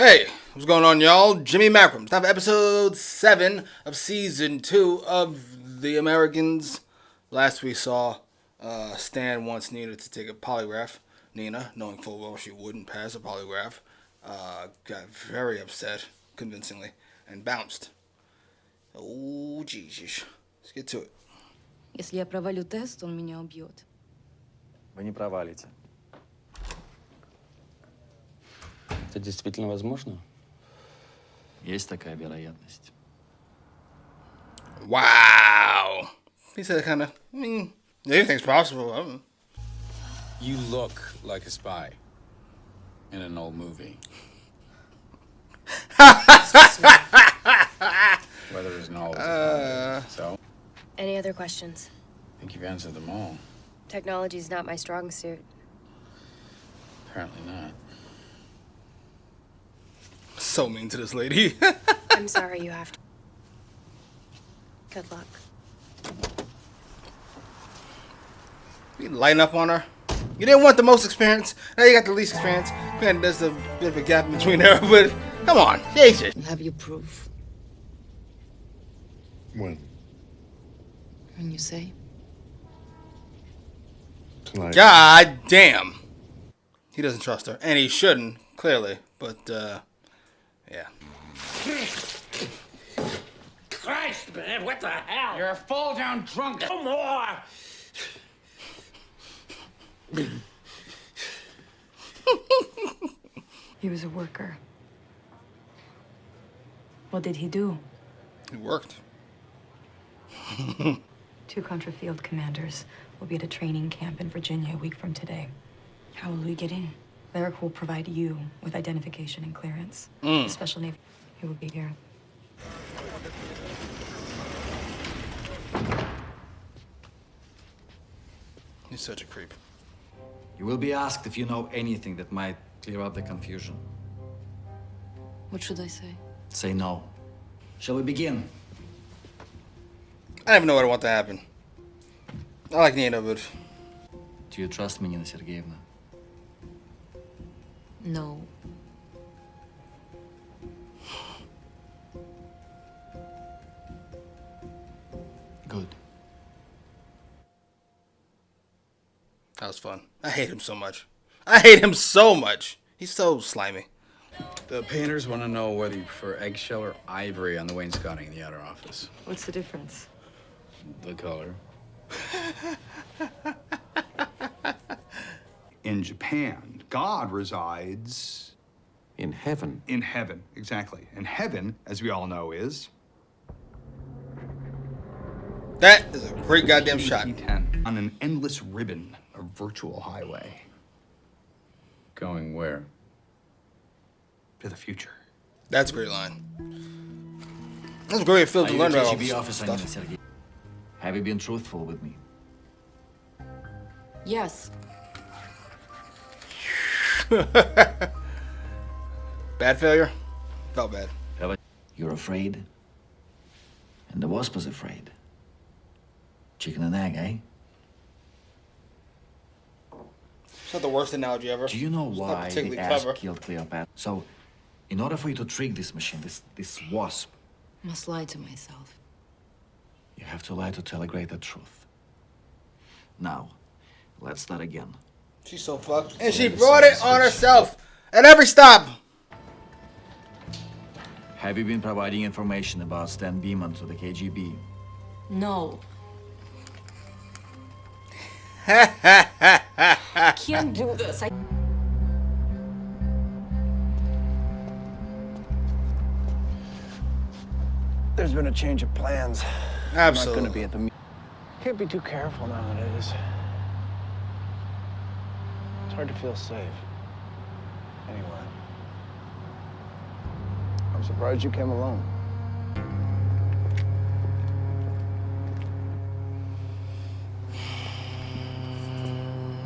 Hey, what's going on, y'all? Jimmy Macram. Time for episode 7 of season 2 of The Americans. Last we saw Stan wants Nina to take a polygraph. Nina, knowing full well she wouldn't pass a polygraph, got very upset, convincingly, and bounced. Oh, Jesus. Let's get to it. Если я провалю тест, он меня убьет. Вы не провалите. Это действительно возможно? Есть такая вероятность. Wow. He said kind of, anything's possible. You look like a spy in an old movie. Weather isn't always so. Any other questions? I think you've answered them all. Technology's not my strong suit. Apparently not. So mean to this lady. I'm sorry you have to. Good luck. You lighten up on her. You didn't want the most experience. Now you got the least experience. Granted, there's a bit of a gap in between there, but come on, Jesus. Have you proof? When? When you say? Tonight. God damn. He doesn't trust her, and he shouldn't, clearly. But yeah. Christ, man, what the hell? You're a fall down drunk. No more! He was a worker. What did he do? It worked. 2 Contra field commanders will be at a training camp in Virginia a week from today. How will we get in? Lyric will provide you with identification and clearance. The Special Navy, he will be here. He's such a creep. You will be asked if you know anything that might clear up the confusion. What should I say? Say no. Shall we begin? I don't even know what I want to happen. I like Nina, but Do you trust me, Nina Sergeyevna? No. Good. that was fun. I hate him so much. I hate him so much. He's so slimy. The painters want to know whether you prefer eggshell or ivory on the wainscoting in the outer office. What's the difference? The color. In Japan, God resides In heaven. in heaven, exactly. And heaven, as we all know, is That is a great goddamn shot. E10 on an endless ribbon, a virtual highway Going where? to the future. That's a great line. That's a great field Are to you learn a about all KGB this officer, Nina stuff. Sergeyevna? Have you been truthful with me? Yes. Bad failure? Felt bad. You're afraid? And the wasp was afraid. Chicken and egg, eh? It's not the worst analogy ever. Do you know It's not why particularly the asp clever. killed Cleopatra? So, in order for you to trick this machine, this wasp, Must lie to myself. you have to lie to tell a greater truth. Now, let's start again. She's so fucked. And she brought it on herself at every stop. Have you been providing information about Stan Beeman to the KGB? No. Can't do this. There's been a change of plans. I'm not Absolutely. going to be at the meeting. Can't be too careful nowadays. It's hard to feel safe. Anyway. I'm surprised you came alone.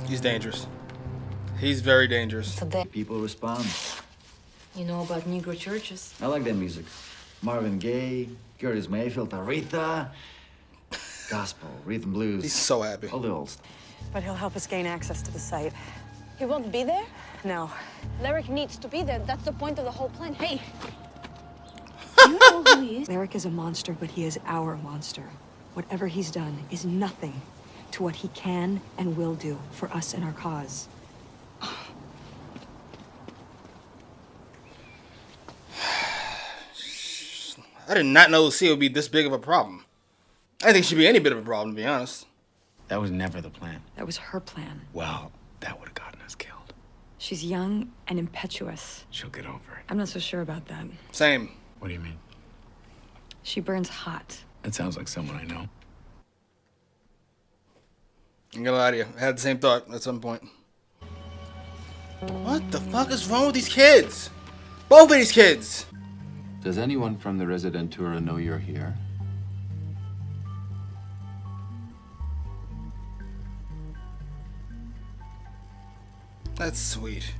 He's dangerous. He's very dangerous. So then, People respond. you know about Negro churches? I like their music. Marvin Gaye, Curtis Mayfield, Aretha, gospel, rhythm He's blues, so happy. all the old stuff. But he'll help us gain access to the site. He won't be there? No. Lyric needs to be there. That's the point of the whole plan. Hey! You know who he is? Lyric is a monster, but he is our monster. Whatever he's done is nothing to what he can and will do for us and our cause. I did not know Lucia would be this big of a problem. I think she'd be any bit of a problem, to be honest. That was never the plan. That was her plan. Well, that would have gotten us killed. She's young and impetuous. She'll get over it. I'm not so sure about that. Same. What do you mean? She burns hot. That sounds like someone I know. I'm gonna lie to you. I had the same thought at some point. What the fuck is wrong with these kids? Both of these kids! Does anyone from the Residentura know you're here? That's sweet.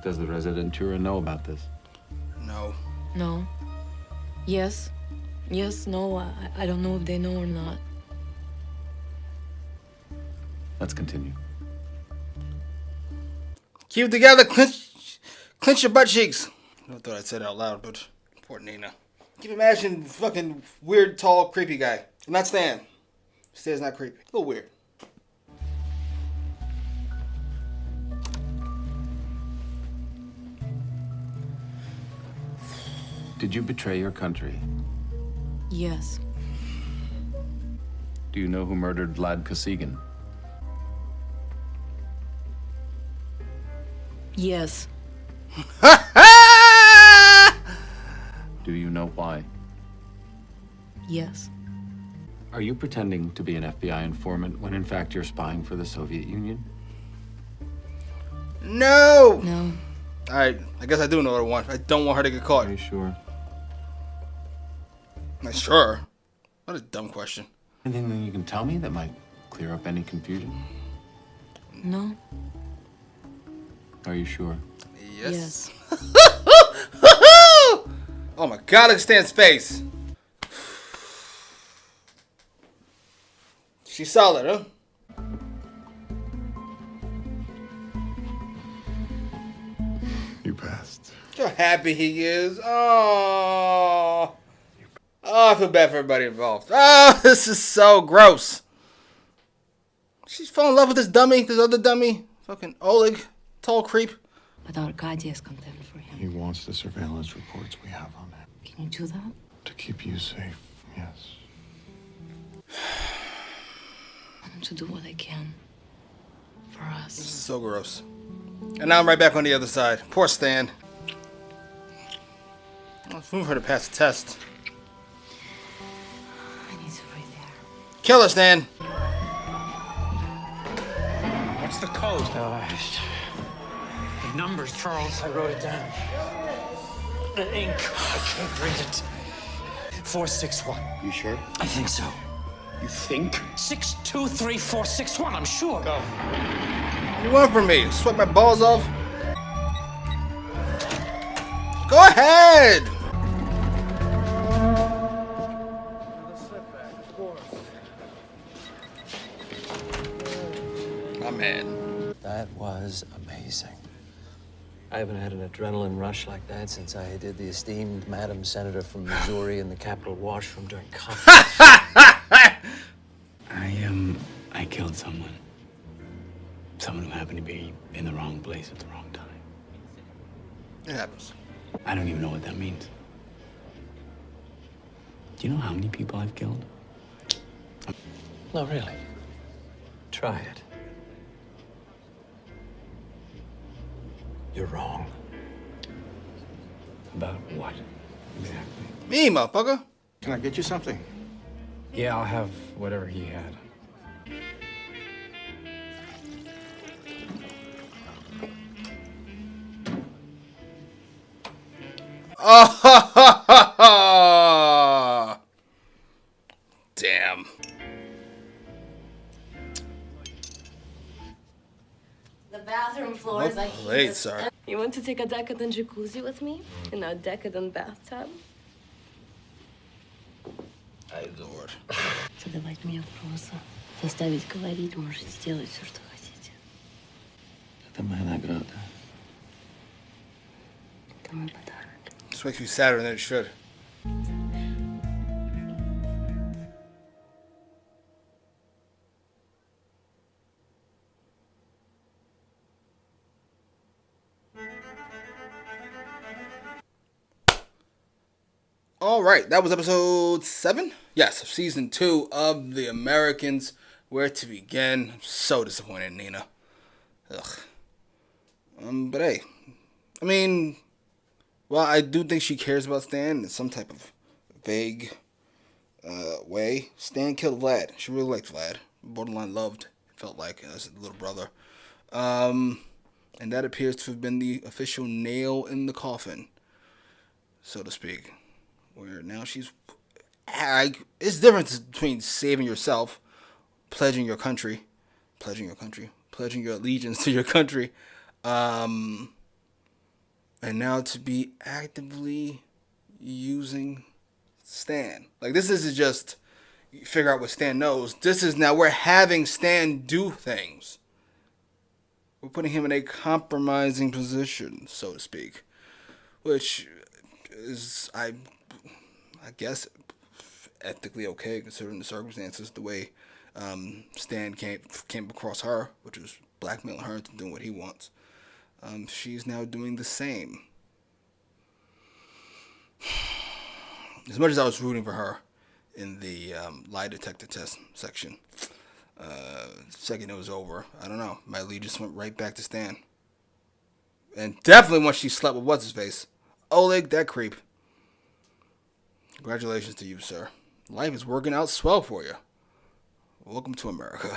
Does the Residentura know about this? No. No. Yes. Yes, no, I don't know if they know or not. Let's continue. Keep it together, clench your butt cheeks. I thought I'd say it out loud, but poor Nina. Keep imagining fucking weird, tall, creepy guy. Not Stan. Stan's not creepy. A little weird. Did you betray your country? Yes. Do you know who murdered Vlad Kosygin? Yes. Do you know why? Yes. Are you pretending to be an FBI informant when in fact you're spying for the Soviet Union? No! No. Alright, I guess I do know what I want. I don't want her to get caught. Are you sure? Sure. What a dumb question. Anything that you can tell me that might clear up any confusion? No. Are you sure? Yes. Oh my god, look at Stan's face. She's solid, huh? You passed. Look how happy he is. Oh. Oh, I feel bad for everybody involved. Oh, this is so gross. She's falling in love with this dummy, this other dummy. Fucking Oleg, tall creep. But Arkady is condemned for him. He wants the surveillance reports we have on him. Can you do that? To keep you safe, yes. I want to do what I can for This is us. so gross. And now I'm right back on the other side. Poor Stan. Let's move her to pass the test. I need to breathe there. Kill her, Stan. What's the code? The numbers, Charles. I wrote it down. The ink. I can't read it. 461. You sure? I think so. You think? 623461. I'm sure. Go. What do you want from me? Sweat my balls off? Go ahead! My man. That was amazing. I haven't had an adrenaline rush like that since I did the esteemed Madam Senator from Missouri in the Capitol washroom during conference. I killed someone. Someone who happened to be in the wrong place at the wrong time. It happens. I don't even know what that means. Do you know how many people I've killed? No, really. Try it. You're wrong. About what, exactly? Me, motherfucker. Can I get you something? Yeah, I'll have whatever he had. Oh, damn. The bathroom floor is like Late, sir. You want to take a decadent jacuzzi with me? In a decadent bathtub? Ай, Lord. Задавать мне вопросы. Заставить говорить, можете сделать все, что хотите. Это моя награда. Это мой подарок. This makes me sadder than it should. All right, that was episode 7. Yes, of season 2 of The Americans. Where to begin? I'm so disappointed in Nina. Ugh. But hey, I mean, well, I do think she cares about Stan in some type of vague way. Stan killed Vlad. She really liked Vlad. Borderline loved, it felt like, as a little brother. And that appears to have been the official nail in the coffin, so to speak. Where now she's... It's the difference between saving yourself, pledging your allegiance to your country, and now to be actively using Stan. Like, this isn't just figure out what Stan knows. This is now we're having Stan do things. We're putting him in a compromising position, so to speak, which is, I guess, ethically okay considering the circumstances, the way Stan came across her, which was blackmailing her into doing what he wants. She's now doing the same. As much as I was rooting for her in the lie detector test section, second it was over, I don't know, my allegiance went right back to Stan. And definitely once she slept with what's-his-face. Oleg, that creep. Congratulations to you, sir. Life is working out swell for you. Welcome to America.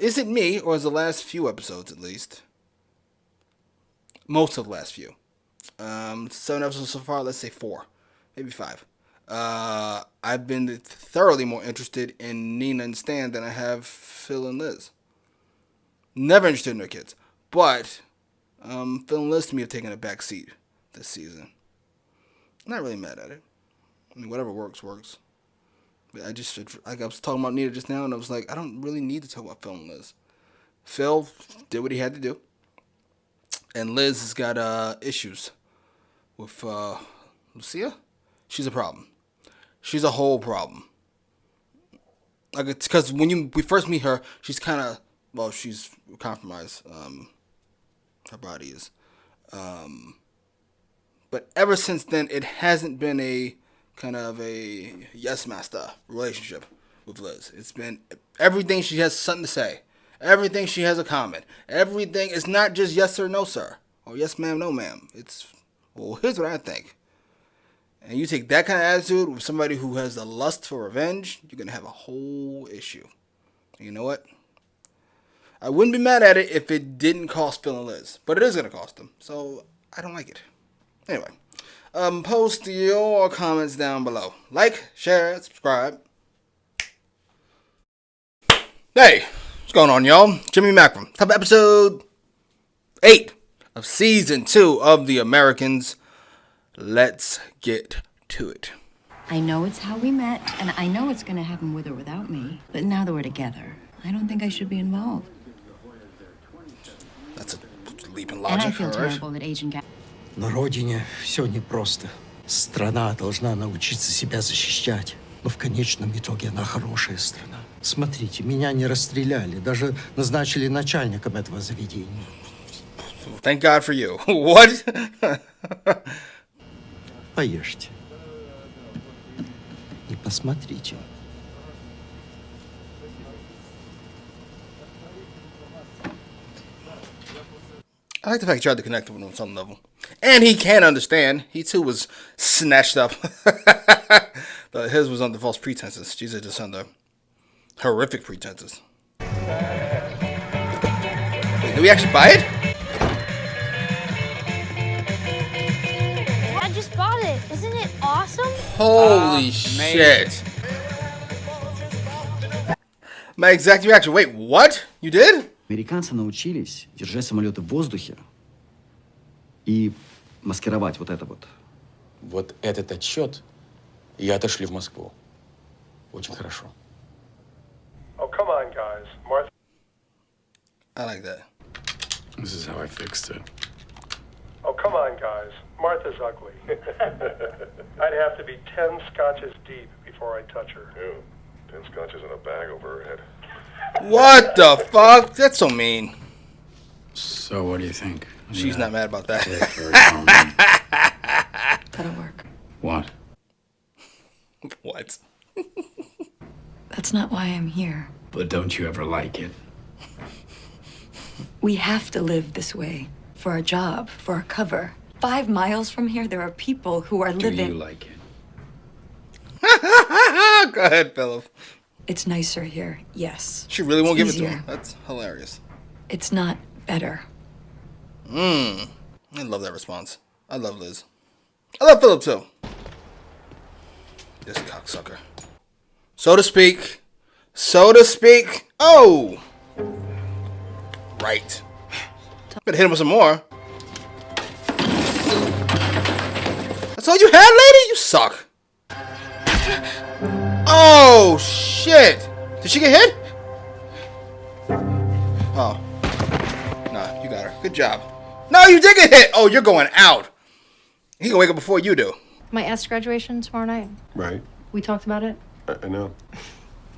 Is it me, or is the last few episodes at least? Most of the last few. 7 episodes so far, let's say 4. Maybe 5. I've been thoroughly more interested in Nina and Stan than I have Phil and Liz. Never interested in their kids. But Phil and Liz to me have taken a back seat this season. I'm not really mad at it. I mean, whatever works. But I just, like I was talking about Nina just now, and I was like, I don't really need to talk about Phil and Liz. Phil did what he had to do. And Liz has got issues with Lucia. She's a problem. She's a whole problem. Like, it's because when we first meet her, she's kind of, well, she's compromised. Her body is. But ever since then, it hasn't been a kind of a yes master relationship with Liz. It's been everything she has something to say. Everything she has a comment. Everything is not just yes sir, no sir. Or yes ma'am, no ma'am. It's, well, here's what I think. And you take that kind of attitude with somebody who has a lust for revenge, you're going to have a whole issue. And you know what? I wouldn't be mad at it if it didn't cost Phil and Liz. But it is going to cost them. So I don't like it. Anyway, post your comments down below. Like, share, subscribe. Hey, what's going on, y'all? Jimmy Macrum. Top of episode 8 of season 2 of The Americans. Let's get to it. I know it's how we met, and I know it's gonna happen with or without me. But now that we're together, I don't think I should be involved. That's a leap in And logic, I feel alright? terrible that Agent На родине все непросто. Страна должна научиться себя защищать. Но в конечном итоге она хорошая страна. Смотрите, меня не расстреляли, даже назначили начальником этого заведения. Thank God for you. What? Поешьте. И посмотрите. I like the fact he tried to connect with him on some level. And he can understand. He too was snatched up. But his was under false pretenses. She's just under horrific pretenses. Did we actually buy it? I just bought it. Isn't it awesome? Holy shit. My exact reaction. Wait, what? You did? Американцы научились держать самолеты в воздухе и маскировать вот это вот. Вот этот отчет и отошли в Москву. Очень хорошо. Oh, come on, guys. Martha. I like that. This is how I fixed it. Oh, come on, guys. Martha's ugly. I'd have to be 10 scotches deep before I touch her. Ew. 10 scotches in a bag over her head. What the fuck? That's so mean. So what do you think? She's not mad about that. That'll work. What? What? That's not why I'm here. But don't you ever like it? We have to live this way. For our job, for our cover. 5 miles from here, there are people who are living... Do you like it? Go ahead, Philip. It's nicer here, yes. She really won't give It's it to easier. him. That's hilarious. It's not better. I love that response. I love Liz. I love Philip too. This cocksucker. So to speak. So to speak. Oh! Right. Better hit him with some more. That's all you had, lady? You suck. Oh, shit. Did she get hit? Oh. Nah, you got her. Good job. No, you did get hit. Oh, you're going out. He gonna wake up before you do. My S graduation tomorrow night. Right. We talked about it? I know.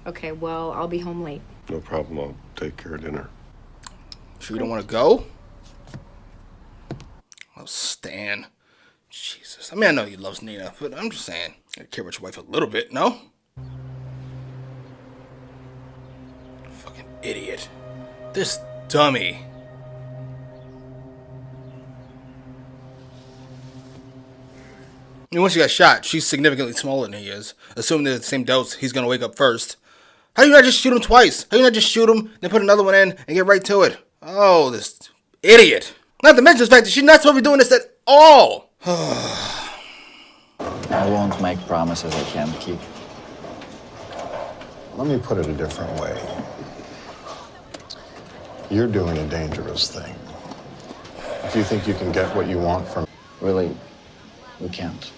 Okay, well, I'll be home late. No problem. I'll take care of dinner. Sure you don't want to go? Oh, Stan. Jesus. I mean, I know he loves Nina, but I'm just saying. You gotta care about your wife a little bit, no? Fucking idiot. This dummy. I mean, once she got shot, she's significantly smaller than he is. Assuming they're the same dose, he's gonna wake up first. How do you not just shoot him twice? How do you not just shoot him, then put another one in, and get right to it? Oh, this idiot. Not to mention the fact that she's not supposed to be doing this at all. I won't make promises I can't keep. Let me put it a different way. You're doing a dangerous thing. If you think you can get what you want from... Really, we can't.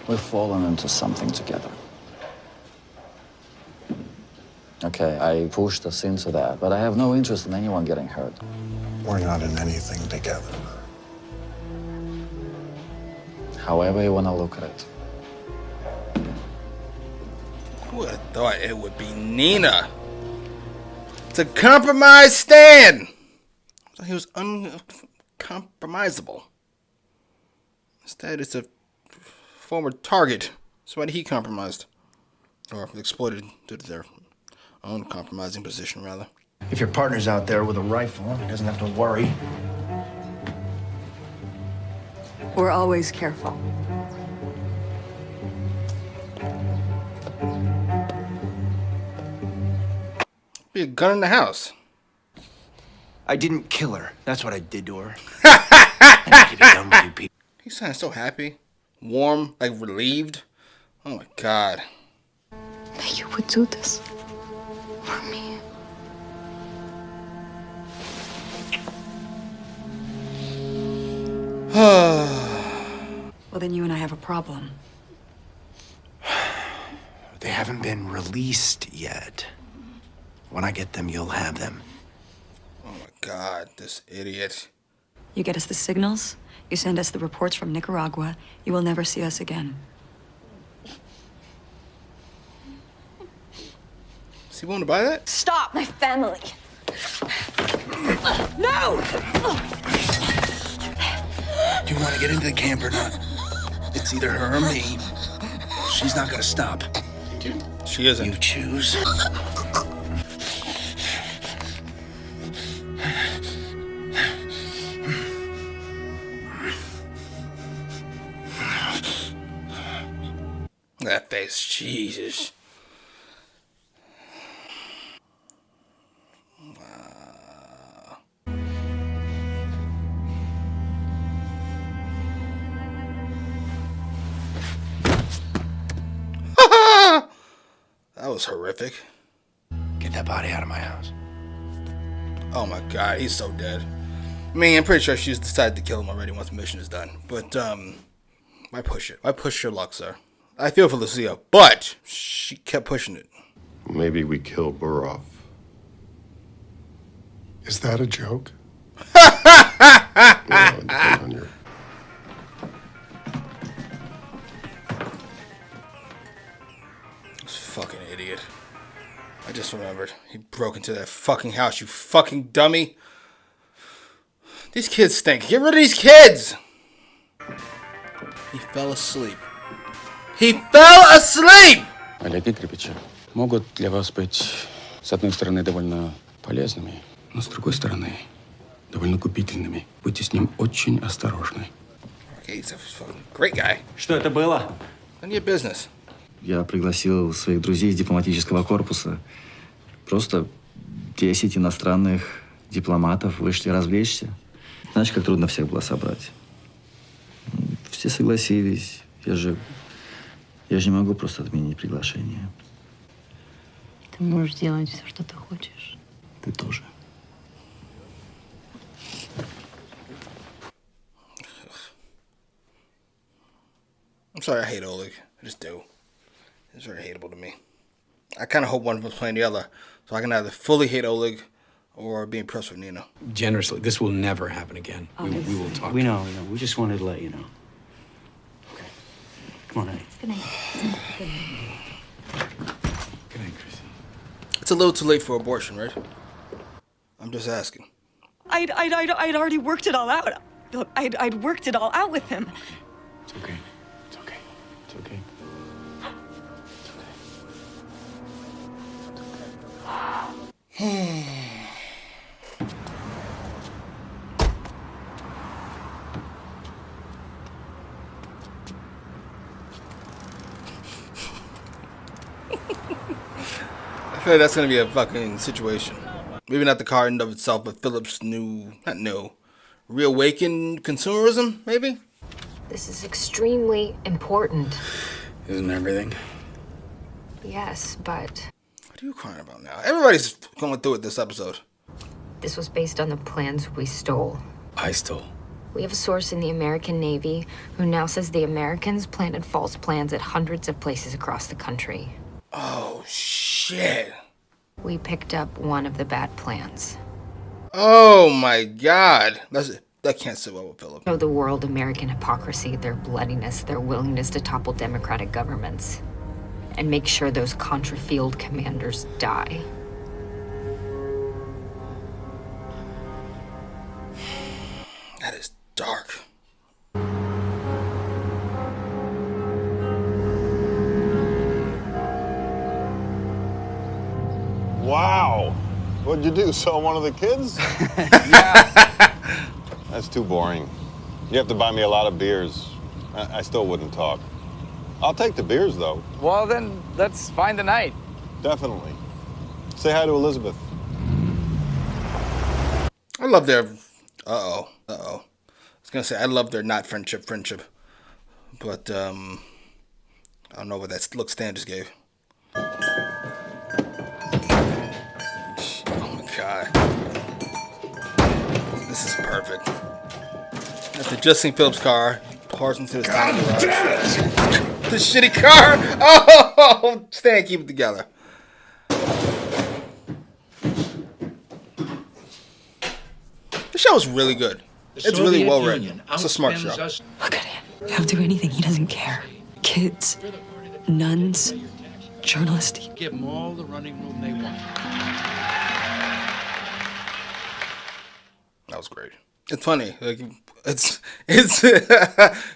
We've fallen into something together. Okay, I pushed us into that, but I have no interest in anyone getting hurt. We're not in anything together. However you want to look at it. Who would have thought it would be Nina? It's a compromise stand. So he was uncompromisable. Instead, it's a former target. So why did he compromised? Or exploited due to their own compromising position, rather. If your partner's out there with a rifle, he doesn't have to worry. We're always careful. Be a gun in the house. I didn't kill her. That's what I did to her. I get it done with you people. He sounded so happy, warm, like relieved. Oh my God. That you would do this for me. Well, then you and I have a problem. They haven't been released yet. When I get them, you'll have them. Oh my God, this idiot. You get us the signals, you send us the reports from Nicaragua, you will never see us again. Is he willing to buy that? Stop! My family! No! Do you want to get into the camp or not? It's either her or me. She's not gonna stop. She isn't. You choose. That face, Jesus. Wow. That was horrific. Get that body out of my house. Oh my God, he's so dead. I mean, I'm pretty sure she's decided to kill him already once the mission is done. But, why push it? Why push your luck, sir? I feel for Lucia, but she kept pushing it. Maybe we kill Burov. Is that a joke? On your... This fucking idiot. I just remembered. He broke into that fucking house, you fucking dummy. These kids stink. Get rid of these kids! He fell asleep. He fell asleep! Олег Игоревич могут для вас быть, с одной стороны, довольно полезными, но с другой стороны, довольно губительными. Будьте с ним очень осторожны. Okay, he's a fucking great guy. Что это было? None of your business. Я пригласил своих друзей из дипломатического корпуса. Просто 10 иностранных дипломатов вышли развлечься. Знаешь, как трудно всех было собрать. Все согласились. Я же не могу просто отменить приглашение. Ты можешь делать все, что ты хочешь. Ты тоже. I'm sorry, I hate Oleg. I just do. It's very hateable to me. I kind of hope one of us playing the other, so I can either fully hate Oleg or be impressed with Nina. Generously, this will never happen again. We will talk. We know. We just wanted to let you know. Okay. Come on, honey. Good night. Good night, Chrissy. It's a little too late for abortion, right? I'm just asking. I'd already worked it all out. Look, I'd worked it all out with him. It's okay. It's okay. It's okay. I feel like that's gonna be a fucking situation. Maybe not the car in and of itself, but Philip's reawakened consumerism, maybe? This is extremely important. Isn't everything? Yes, but What are you crying about now? Everybody's going through it this episode. this was based on the plans we stole. I stole. We have a source in the American Navy who now says the Americans planted false plans at hundreds of places across the country. Oh, shit. We picked up one of the bad plans. Oh, my God. That can't sit well with Philip. Show the world American hypocrisy, their bloodiness, their willingness to topple democratic governments. And make sure those Contra field commanders die. That is dark. Wow. What'd you do? Sell one of the kids? That's too boring. You have to buy me a lot of beers. I still wouldn't talk. I'll take the beers, though. Well, then, let's find a night. Definitely. Say hi to Elizabeth. I love their... I was going to say, I love their not friendship. But, I don't know what that look Stan just gave. Oh, my God. This is perfect. After just seen Philip's car, parks into this tiny garage. The shitty car! Oh! Stan, keep it together. The show is really good. It's really well written. It's a smart show. Look at him. He'll do anything. He doesn't care. Kids, nuns, journalists. Give them all the running room they want. That was great. It's funny. Like it's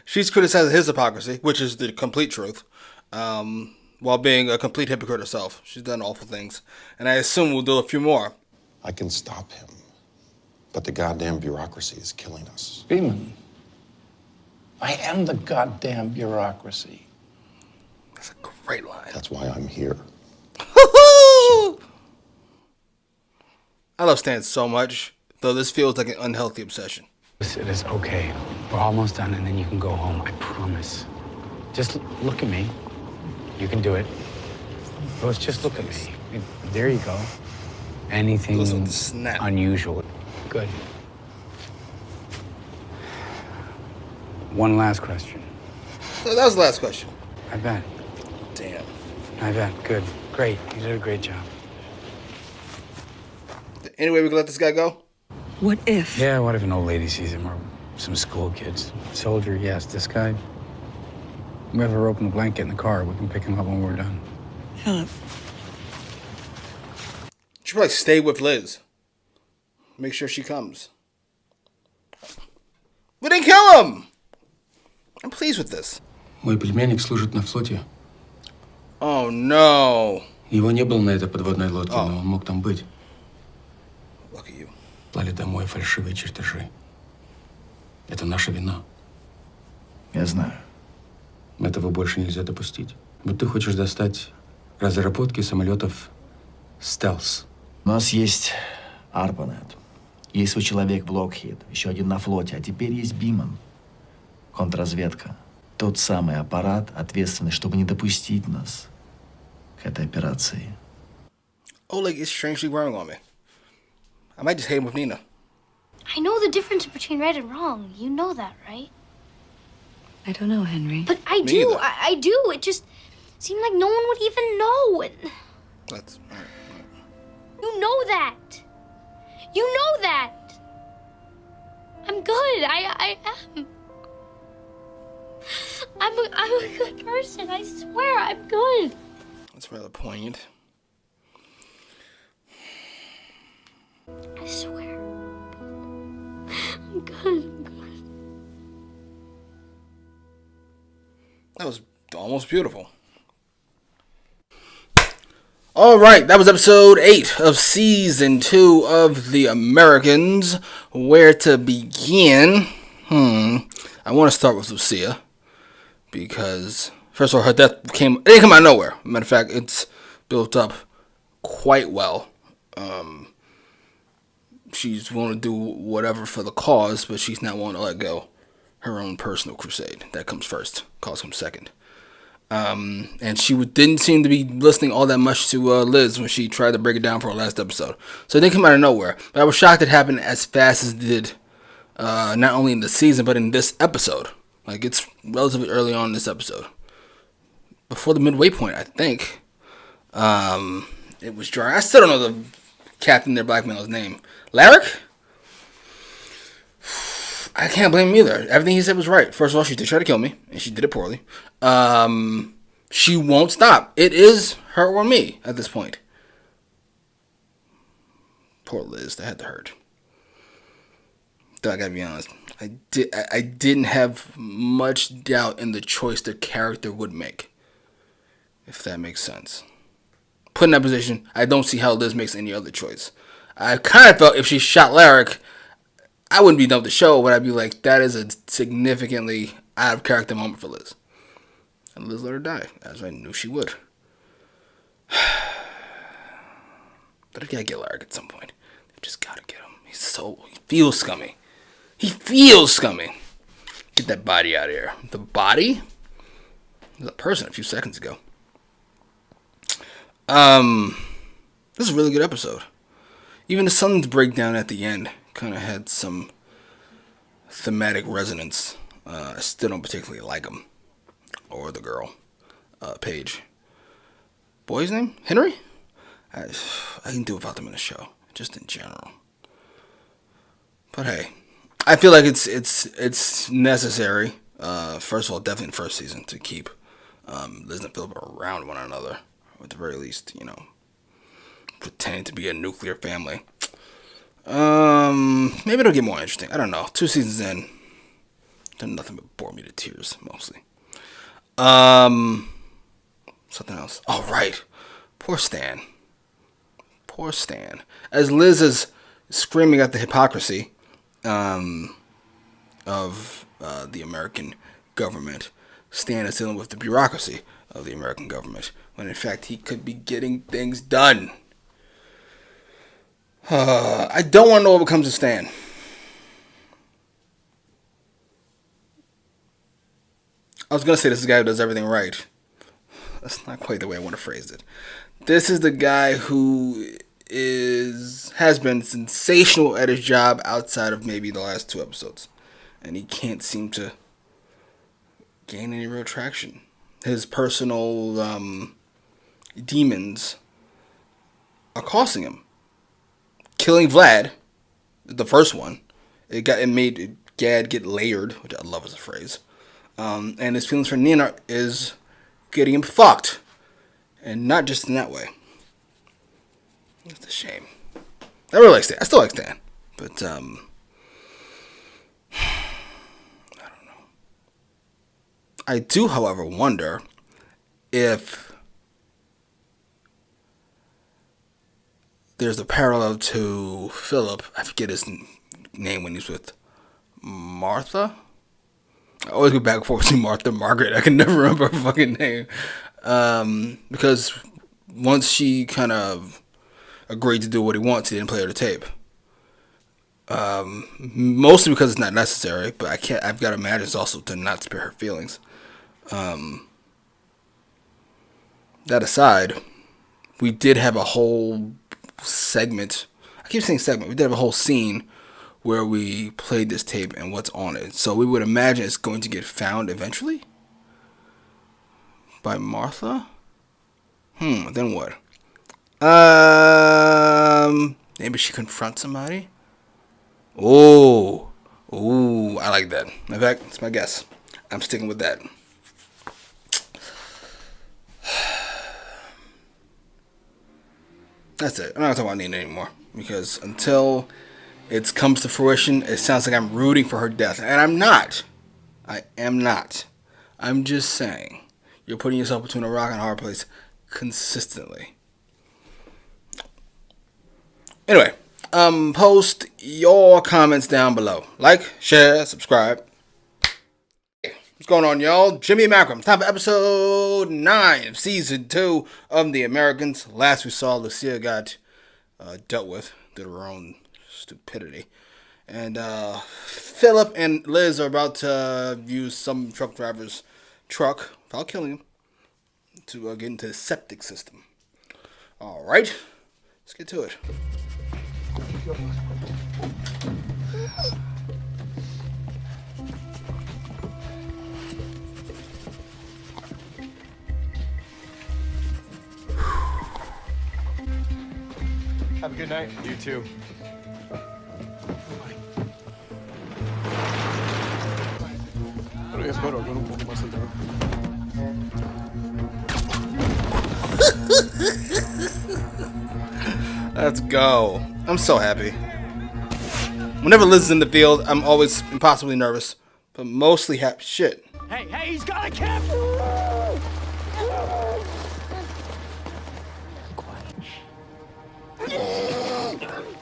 she's criticizing his hypocrisy, which is the complete truth, while being a complete hypocrite herself. She's done awful things, and I assume we'll do a few more. I can stop him, but the goddamn bureaucracy is killing us. Beeman, I am the goddamn bureaucracy. That's a great line. That's why I'm here. I love Stan so much, though this feels like an unhealthy obsession. It is okay. We're almost done, and then you can go home. I promise. Just look at me. You can do it. Rose, just look at me. There you go. Anything unusual. Good. One last question. So that was the last question. I bet. Damn. I bet. Good. Great. You did a great job. Any way we can let this guy go? What if? Yeah, what if an old lady sees him or some school kids? Soldier, yes. This guy, we have her open the blanket in the car. We can pick him up when we're done. Philip. Should probably stay with Liz. Make sure she comes. We didn't kill him! I'm pleased with this. Мой племянник служит на флоте. Oh, no. Его не было на этой подводной лодке, но он мог там быть. Look at you. Слали домой фальшивые чертежи. Это наша вина. Я знаю. Этого больше нельзя допустить. Вот ты хочешь достать разработки самолетов «Стелс». У нас есть Арпанет. Есть свой человек в Локхид. Еще один на флоте. А теперь есть Биман. Контрразведка. Тот самый аппарат, ответственный, чтобы не допустить нас к этой операции. Oleg is strangely growing on me. I might just hate him with Nina. I know the difference between right and wrong. You know that, right? I don't know, Henry. But I Me do. either. I do. It just seemed like no one would even know. And That's all right. you know that. You know that. I'm good. I am. I'm a good person. I swear, I'm good. That's rather poignant. I swear. I'm good. I'm good. That was almost beautiful. All right, that was episode 8 of season 2 of The Americans. Where to begin? I want to start with Lucia because, first of all, her death it didn't come out of nowhere. Matter of fact, it's built up quite well. She's willing to do whatever for the cause, but she's not willing to let go her own personal crusade. That comes first. Cause comes second. And she didn't seem to be listening all that much to Liz when she tried to break it down for her last episode. So it didn't come out of nowhere. But I was shocked it happened as fast as it did, not only in the season, but in this episode. Like, it's relatively early on in this episode. Before the midway point, I think. It was dry. I still don't know the captain their blackmail's name. Larrick? I can't blame him either. Everything he said was right. First of all, she did try to kill me, and she did it poorly. She won't stop. It is her or me at this point. Poor Liz, that had to hurt. Though I gotta be honest, I didn't have much doubt in the choice the character would make, if that makes sense. Put in that position, I don't see how Liz makes any other choice. I kind of felt if she shot Larrick, I wouldn't be done with the show, but I'd be like, that is a significantly out of character moment for Liz. And Liz let her die, as I knew she would. But I gotta get Larrick at some point. I just gotta get him. He feels scummy. He feels scummy. Get that body out of here. The body? There's a person a few seconds ago. This is a really good episode. Even the son's breakdown at the end kind of had some thematic resonance. I still don't particularly like him. Or the girl. Paige. Boy's name? Henry? I can do without them in the show. Just in general. But hey. I feel like it's necessary. First of all, definitely in the first season to keep Liz and Philip around one another. Or at the very least, pretending to be a nuclear family. Maybe it'll get more interesting. I don't know. 2 seasons in, done nothing but bore me to tears, mostly. Something else. Oh, right. Poor Stan. Poor Stan. As Liz is screaming at the hypocrisy of the American government, Stan is dealing with the bureaucracy of the American government, when in fact he could be getting things done. I don't want to know what becomes of Stan. I was going to say this is the guy who does everything right. That's not quite the way I want to phrase it. This is the guy who has been sensational at his job outside of maybe the last 2 episodes. And he can't seem to gain any real traction. His personal demons are costing him. Killing Vlad the first one. It made Gad get layered, which I love as a phrase. And his feelings for Nina is getting him fucked, and not just in that way. It's a shame. I really like Stan. I still like Stan, but I don't know. I do, however, wonder if there's a parallel to Philip. I forget his name when he's with Martha. I always go back and forth between Martha and Margaret. I can never remember her fucking name. Because once she kind of agreed to do what he wants, he didn't play her the tape. Mostly because it's not necessary, but I've got to imagine it's also to not spare her feelings. That aside, we did have a whole segment. I keep saying segment. We did have a whole scene where we played this tape and what's on it. So we would imagine it's going to get found eventually by Martha. Then what? Maybe she confronts somebody. Oh, I like that. In fact, it's my guess. I'm sticking with that. That's it. I'm not talking about Nina anymore, because until it comes to fruition, it sounds like I'm rooting for her death, and I'm not. I am not. I'm just saying, you're putting yourself between a rock and a hard place consistently. Anyway, post your comments down below. Like, share, subscribe. What's going on, y'all? Jimmy Macrum. Time for episode 9 of season 2 of The Americans. Last we saw, Lucia got dealt with due to her own stupidity. And Philip and Liz are about to use some truck driver's truck, without killing him, to get into the septic system. Alright, let's get to it. Have a good night. You too. Let's go. I'm so happy. Whenever Liz is in the field, I'm always impossibly nervous, but mostly happy. Shit. Hey, he's got a camp!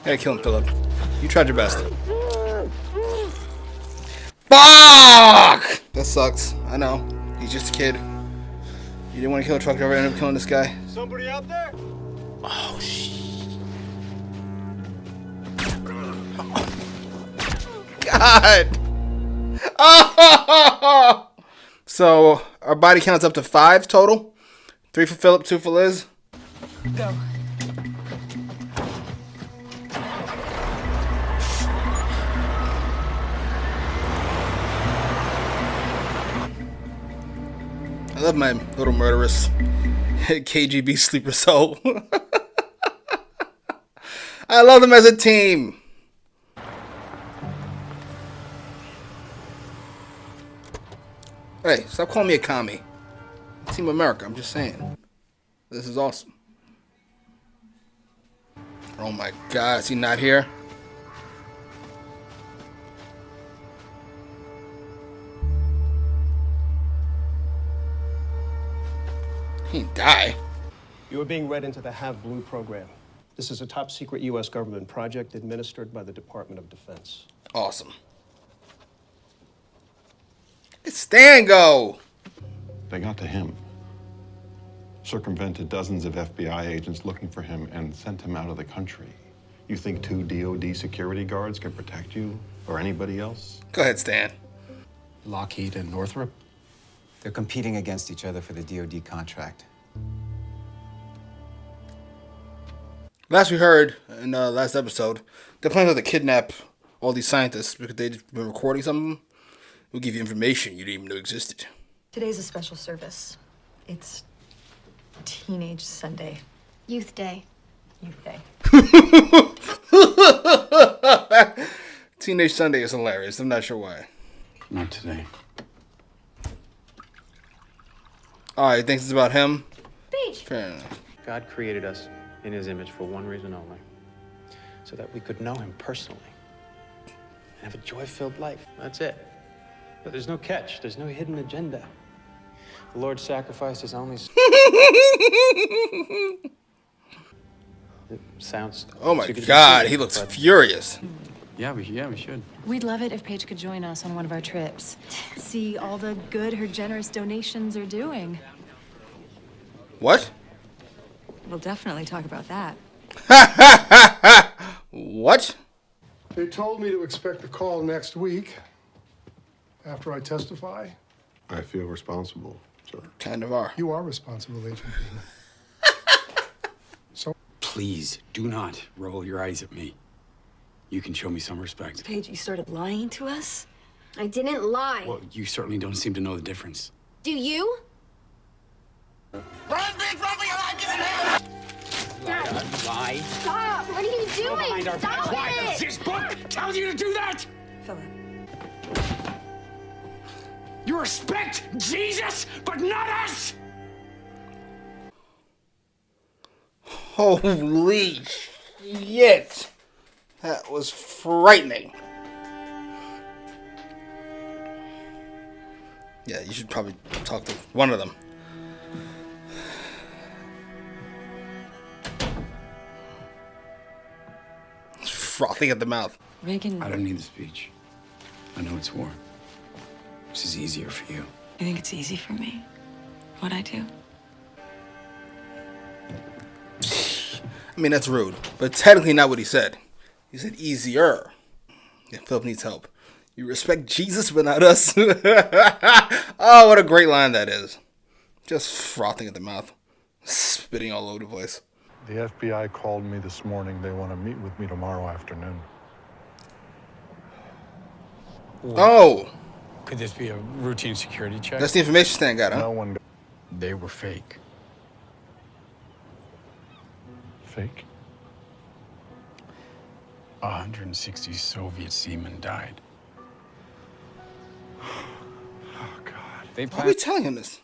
Gotta kill him, Philip. You tried your best. Fuck! That sucks. I know. He's just a kid. You didn't want to kill a truck driver, ended up killing this guy. Somebody out there? Oh, shit. God! Oh! So, our body count's up to 5 total. 3 for Philip, 2 for Liz. Go. I love my little murderous KGB sleeper soul. I love them as a team. Hey, stop calling me a commie. Team America, I'm just saying. This is awesome. Oh my God, is he not here? He didn't die. You are being read into the Have Blue program. This is a top secret U.S. government project administered by the Department of Defense. Awesome. It's Stan go. They got to him, circumvented dozens of FBI agents looking for him, and sent him out of the country. You think 2 DOD security guards can protect you or anybody else? Go ahead, Stan. Lockheed and Northrop? They're competing against each other for the DOD contract. Last we heard in the last episode, they're planning to kidnap all these scientists because they've been recording some of them. We'll give you information you didn't even know existed. Today's a special service. It's Teenage Sunday. Youth Day. Youth Day. Teenage Sunday is hilarious. I'm not sure why. Not today. Alright, he thinks it's about him? Paige! Fair enough. God created us in his image for one reason only, so that we could know him personally and have a joy-filled life. That's it. But there's no catch. There's no hidden agenda. The Lord sacrificed his only son. It sounds... Oh my God, he looks furious. Yeah, we should. We'd love it if Paige could join us on one of our trips. See all the good her generous donations are doing. What? We'll definitely talk about that. What? They told me to expect a call next week after I testify. I feel responsible, sir. Kind of are. You are responsible, Agent Beeman. Please do not roll your eyes at me. You can show me some respect. Paige, you started lying to us? I didn't lie. Well, you certainly don't seem to know the difference. Do you? Lie. Stop! What are you doing? Behind our Stop back. Why it! does this book tell you to do that? Philip. You respect Jesus, but not us! Holy shit. That was frightening. Yeah, you should probably talk to one of them. Frothing at the mouth. Reagan, I don't need the speech. I know it's war. This is easier for you. you think it's easy for me? What I do? I mean, that's rude, but technically not what he said. He said easier. Yeah, Philip needs help. You respect Jesus, but not us. Oh, what a great line that is. Just frothing at the mouth. Spitting all over the place. The FBI called me this morning. They want to meet with me tomorrow afternoon. Oh! Could this be a routine security check? That's the information Stan got, huh? No one. They were fake. Fake? 160 Soviet seamen died. Oh, God. They Why are we telling him this?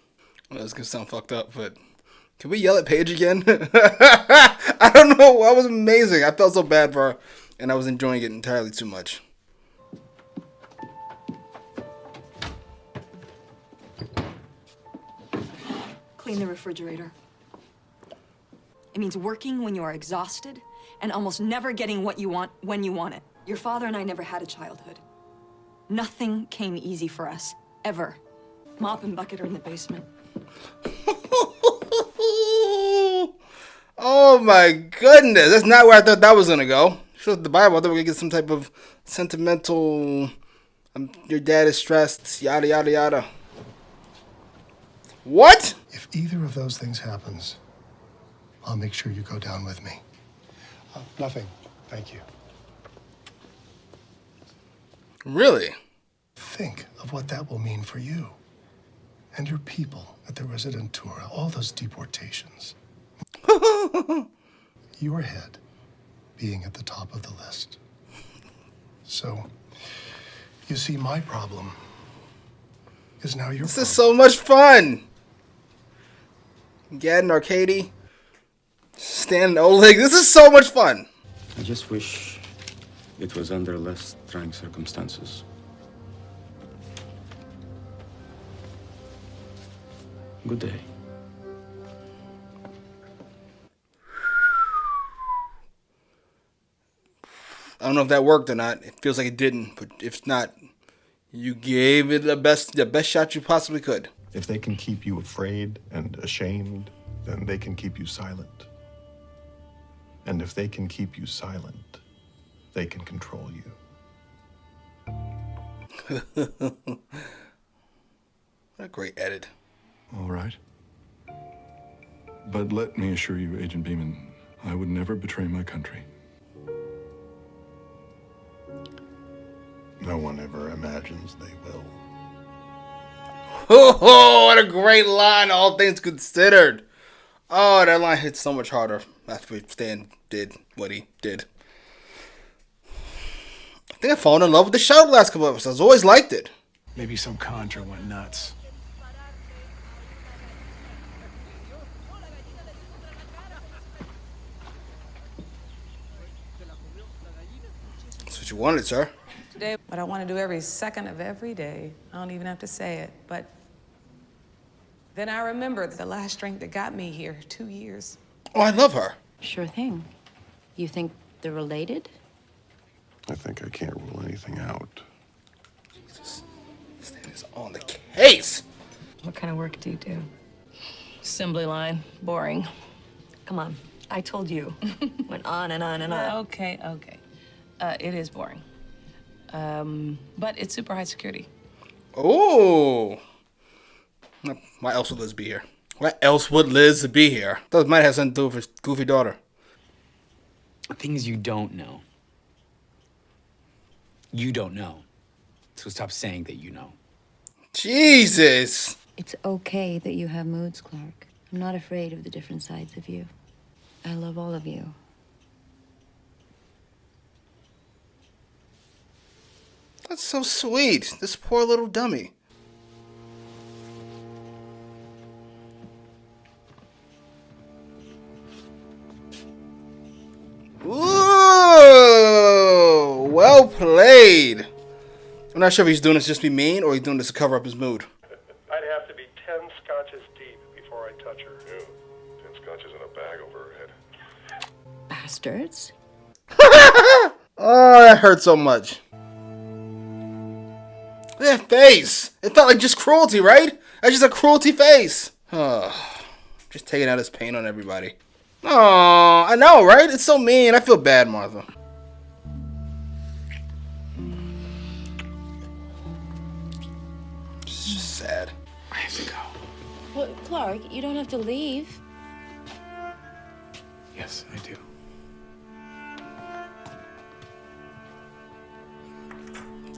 I know it's gonna sound fucked up, but can we yell at Paige again? I don't know. That was amazing. I felt so bad for her, and I was enjoying it entirely too much. Clean the refrigerator. It means working when you are exhausted and almost never getting what you want when you want it. Your father and I never had a childhood. Nothing came easy for us, ever. Mop and bucket are in the basement. Oh my goodness. That's not where I thought that was going to go. Show the Bible. I thought we were going to get some type of sentimental, your dad is stressed, yada, yada, yada. What? If either of those things happens, I'll make sure you go down with me. Nothing. Thank you. Really? Think of what that will mean for you and your people at the Residentura, all those deportations. Your head being at the top of the list. So, you see, my problem is now your This is so much fun. Gad and Arcady. Stan and Oleg. This is so much fun. I just wish it was under less trying circumstances. Good day. I don't know if that worked or not. It feels like it didn't, but if not, you gave it the best shot you possibly could. If they can keep you afraid and ashamed, then they can keep you silent. And if they can keep you silent, they can control you. What a great edit. All right. But let me assure you, Agent Beeman, I would never betray my country. No one ever imagines they will. Oh, what a great line, all things considered. Oh, that line hits so much harder after Stan did what he did. think I've fallen in love with the show the last couple of episodes. Always liked it. Maybe some Contra went nuts. That's what you wanted, sir. Today, what I want to do every second of every day, I don't even have to say it, but then I remember the last drink that got me here, 2 years. Oh, I love her. Sure thing. You think they're related? I think I can't rule anything out. Jesus. This thing is on the case. What kind of work do you do? Assembly line. Boring. Come on. I told you. Went on and on and on. Okay. It is boring. But it's super high security. Oh. Why else would Liz be here? Why else would Liz be here? That might have something to do with his goofy daughter. Things you don't know. You don't know. So stop saying that you know. Jesus. It's okay that you have moods, Clark. I'm not afraid of the different sides of you. I love all of you. That's so sweet. This poor little dummy. Ooh, well played. I'm not sure if he's doing this just to be mean or he's doing this to cover up his mood. I'd have to be 10 scotches deep before I touch her. Ew. 10 scotches in a bag over her head. Bastards. Oh, that hurt so much. Look at that face. It felt like just cruelty, right? That's just a cruelty face. Just taking out his pain on everybody. Oh, I know, right? It's so mean. I feel bad, Martha. It's just sad. I have to go. Well, Clark, you don't have to leave. Yes, I do.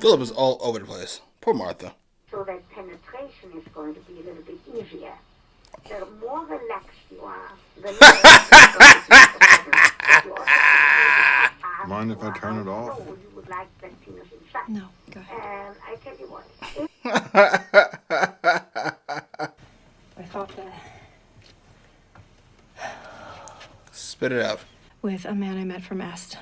Philip is all over the place. Poor Martha. So that penetration is going to be a little bit easier. The more relaxed you are, the less Mind if I turn it off? you would like that penis inside. No, go ahead. And I tell you what. I thought that Spit it out. with a man I met from Est.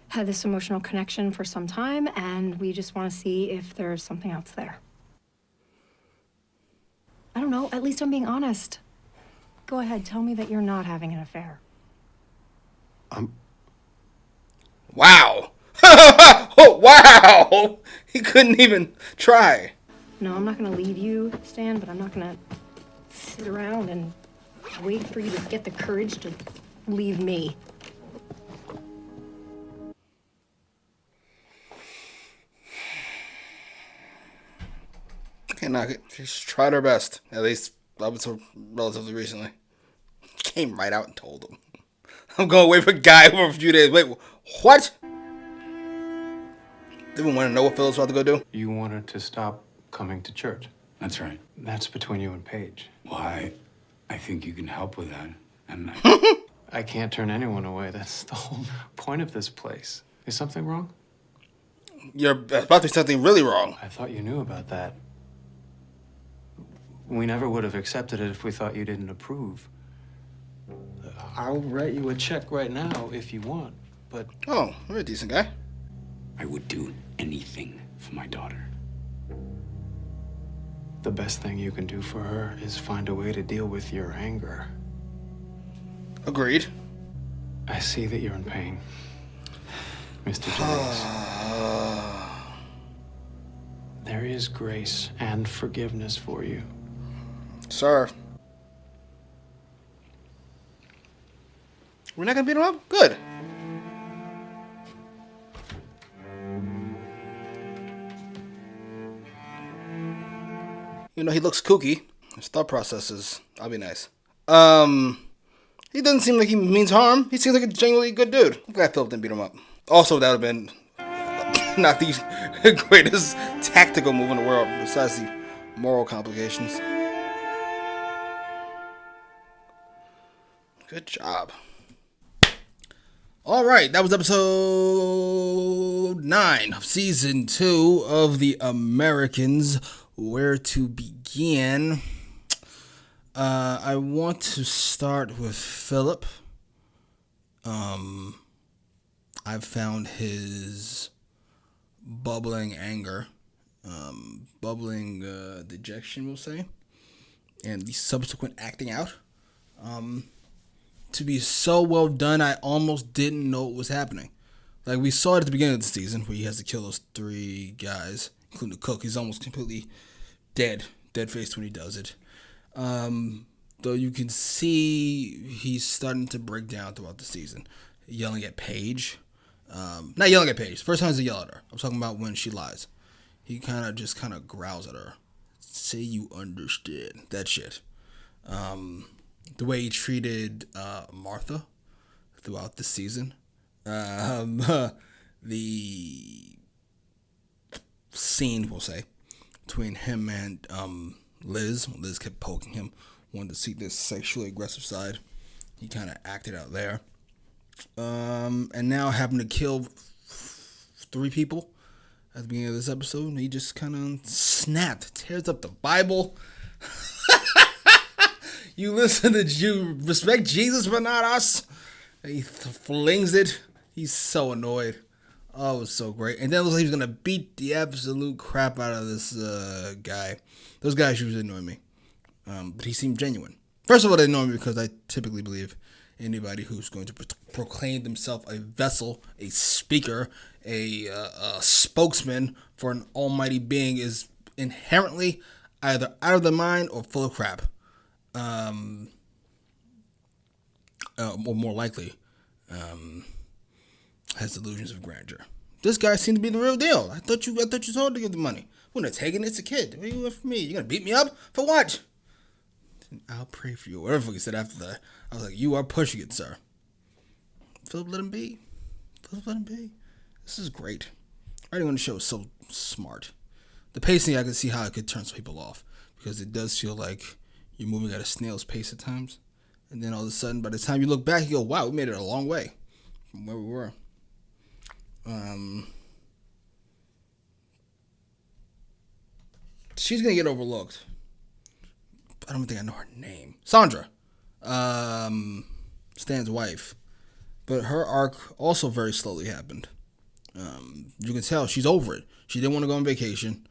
Had this emotional connection for some time, and we just want to see if there's something else there. I don't know, at least I'm being honest. Go ahead, tell me that you're not having an affair. Wow. Oh, wow. He couldn't even try. No, I'm not gonna leave you, Stan, but I'm not gonna sit around and wait for you to get the courage to leave me. Can't knock it. She's tried her best. At least up until relatively recently. Came right out and told him. I'm going away for a guy for a few days. Wait, what? Didn't want to know what Philip's about to go do? You wanted to stop coming to church. That's right. That's between you and Paige. Why? I think you can help with that. And I can't turn anyone away. That's the whole point of this place. Is something wrong? You're about to do something really wrong. I thought you knew about that. We never would have accepted it if we thought you didn't approve. I'll write you a check right now if you want, but... Oh, you're a decent guy. I would do anything for my daughter. The best thing you can do for her is find a way to deal with your anger. Agreed. I see that you're in pain, Mr. Jennings. There is grace and forgiveness for you. Sir. We're not gonna beat him up? Good. You know, he looks kooky. His thought processes, I'll be nice. He doesn't seem like he means harm. He seems like a genuinely good dude. I'm glad Philip didn't beat him up. Also, that would have been not the greatest tactical move in the world, besides the moral complications. Good job. All right, that was episode 9 of season 2 of The Americans. Where to begin? I want to start with Philip. I've found his bubbling anger, bubbling dejection, we'll say, and the subsequent acting out. To be so well done, I almost didn't know what was happening. Like, we saw it at the beginning of the season where he has to kill those 3 guys, including the cook. He's almost completely dead-faced when he does it. Though you can see he's starting to break down throughout the season, yelling at Paige. Not yelling at Paige. First time he's yell at her. I'm talking about when she lies. He kind of growls at her. Say you understood. That shit. The way he treated Martha throughout the season. The scene, we'll say, between him and Liz. Liz kept poking him, wanted to see this sexually aggressive side. He kind of acted out there. And now having to kill 3 people at the beginning of this episode, he just kind of snapped, tears up the Bible. You respect Jesus but not us. He flings it. He's so annoyed. Oh, it was so great. And then it was like he was going to beat the absolute crap out of this guy. Those guys usually annoy me. But he seemed genuine. First of all, they annoy me because I typically believe anybody who's going to proclaim themselves a vessel, a speaker, a spokesman for an almighty being is inherently either out of their mind or full of crap. Or more likely, has delusions of grandeur. This guy seemed to be the real deal. I thought you told to get the money. Wouldn't have taken it. It's a kid. What do you want from me? You gonna beat me up for what? I'll pray for you. Whatever he said after that. I was like, you are pushing it, sir. Philip, let him be. This is great. Writing on the show is so smart. The pacing, I can see how it could turn some people off because it does feel like you're moving at a snail's pace at times. And then all of a sudden, by the time you look back, you go, wow, we made it a long way from where we were. She's going to get overlooked. I don't think I know her name. Sandra. Stan's wife. But her arc also very slowly happened. You can tell she's over it. She didn't want to go on vacation.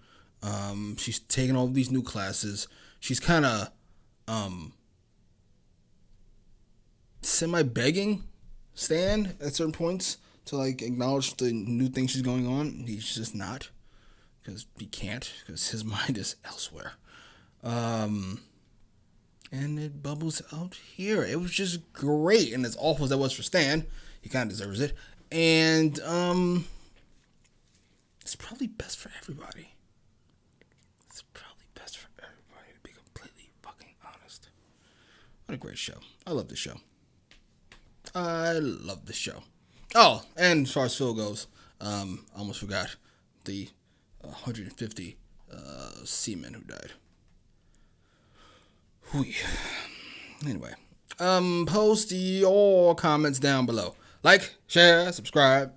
She's taking all these new classes. She's kind of semi-begging Stan at certain points to like acknowledge the new things she's going on. He's just not, because he can't, because his mind is elsewhere. And it bubbles out here. It was just great, and as awful as that was for Stan, he kind of deserves it. And it's probably best for everybody. It's probably best for everybody, to be completely fucking honest. What a great show. I love this show. Oh, and as far as Phil goes, I almost forgot the 150 seamen who died. Whew. Anyway, post your comments down below. Like, share, subscribe.